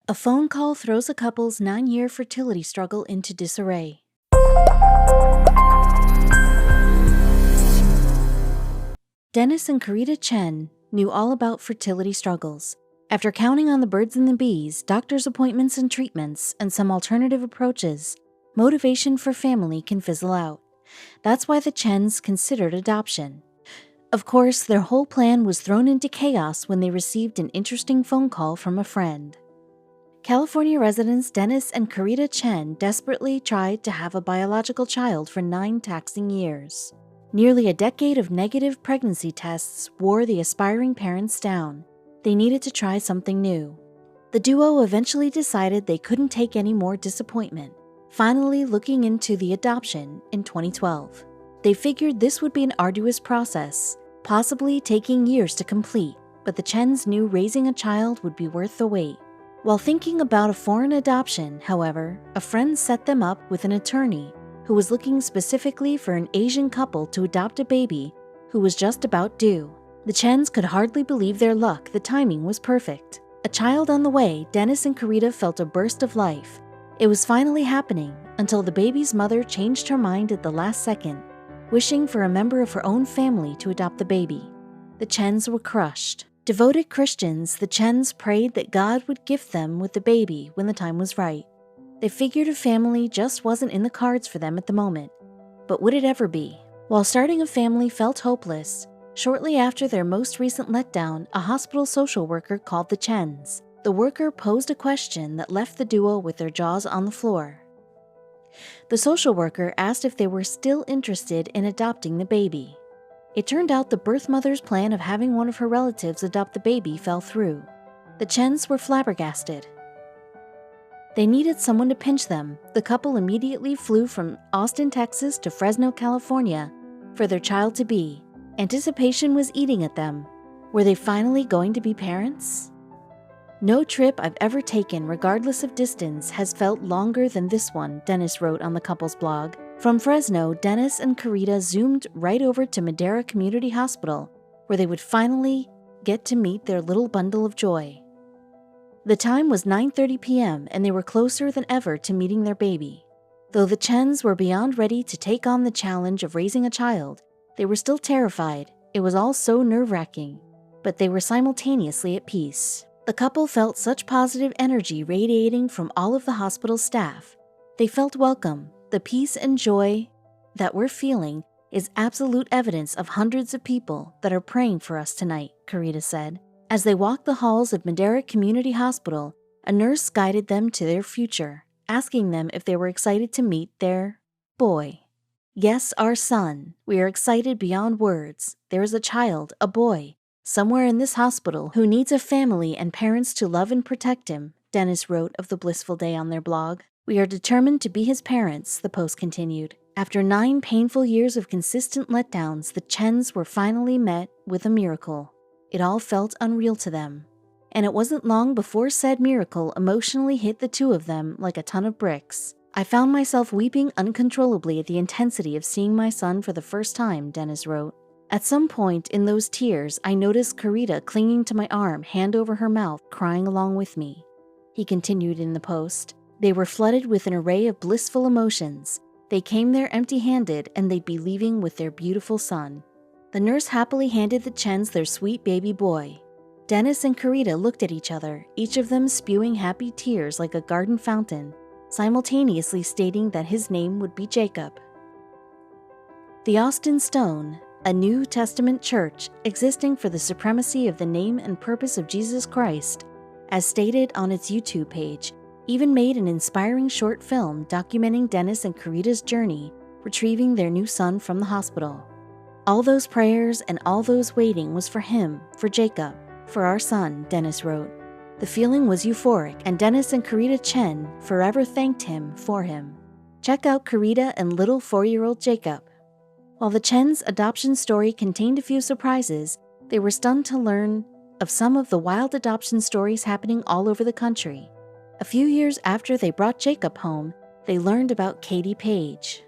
A phone call throws a couple's 9-year fertility struggle into disarray. Dennis and Karita Chen knew all about fertility struggles. After counting on the birds and the bees, doctor's appointments and treatments, and some alternative approaches, motivation for family can fizzle out. That's why the Chens considered adoption. Of course, their whole plan was thrown into chaos when they received an interesting phone call from a friend. California residents Dennis and Karita Chen desperately tried to have a biological child for 9 taxing years. Nearly a decade of negative pregnancy tests wore the aspiring parents down. They needed to try something new. The duo eventually decided they couldn't take any more disappointment, finally looking into the adoption in 2012. They figured this would be an arduous process, possibly taking years to complete, but the Chens knew raising a child would be worth the wait. While thinking about a foreign adoption, however, a friend set them up with an attorney who was looking specifically for an Asian couple to adopt a baby who was just about due. The Chens could hardly believe their luck. The timing was perfect. A child on the way, Dennis and Karita felt a burst of life. It was finally happening until the baby's mother changed her mind at the last second, wishing for a member of her own family to adopt the baby. The Chens were crushed. Devoted Christians, the Chens prayed that God would gift them with the baby when the time was right. They figured a family just wasn't in the cards for them at the moment. But would it ever be? While starting a family felt hopeless, shortly after their most recent letdown, a hospital social worker called the Chens. The worker posed a question that left the duo with their jaws on the floor. The social worker asked if they were still interested in adopting the baby. It turned out the birth mother's plan of having one of her relatives adopt the baby fell through. The Chens were flabbergasted. They needed someone to pinch them. The couple immediately flew from Austin, Texas to Fresno, California for their child-to-be. Anticipation was eating at them. Were they finally going to be parents? No trip I've ever taken, regardless of distance, has felt longer than this one, Dennis wrote on the couple's blog. From Fresno, Dennis and Karita zoomed right over to Madera Community Hospital, where they would finally get to meet their little bundle of joy. The time was 9:30 p.m., and they were closer than ever to meeting their baby. Though the Chens were beyond ready to take on the challenge of raising a child, they were still terrified. It was all so nerve-wracking, but they were simultaneously at peace. The couple felt such positive energy radiating from all of the hospital staff. They felt welcome. The peace and joy that we're feeling is absolute evidence of hundreds of people that are praying for us tonight, Karita said. As they walked the halls of Madera Community Hospital, a nurse guided them to their future, asking them if they were excited to meet their boy. Yes, our son. We are excited beyond words. There is a child, a boy, somewhere in this hospital who needs a family and parents to love and protect him, Dennis wrote of the blissful day on their blog. We are determined to be his parents, the post continued. After 9 painful years of consistent letdowns, the Chens were finally met with a miracle. It all felt unreal to them. And it wasn't long before said miracle emotionally hit the two of them like a ton of bricks. I found myself weeping uncontrollably at the intensity of seeing my son for the first time, Dennis wrote. At some point in those tears, I noticed Karita clinging to my arm, hand over her mouth, crying along with me. He continued in the post. They were flooded with an array of blissful emotions. They came there empty-handed, and they'd be leaving with their beautiful son. The nurse happily handed the Chens their sweet baby boy. Dennis and Karita looked at each other, each of them spewing happy tears like a garden fountain, simultaneously stating that his name would be Jacob. The Austin Stone, a New Testament church existing for the supremacy of the name and purpose of Jesus Christ, as stated on its YouTube page, even made an inspiring short film documenting Dennis and Karita's journey retrieving their new son from the hospital. All those prayers and all those waiting was for him, for Jacob, for our son, Dennis wrote. The feeling was euphoric, and Dennis and Karita Chen forever thanked him for him. Check out Karita and little 4-year-old Jacob. While the Chen's adoption story contained a few surprises, they were stunned to learn of some of the wild adoption stories happening all over the country. A few years after they brought Jacob home, they learned about Katie Page.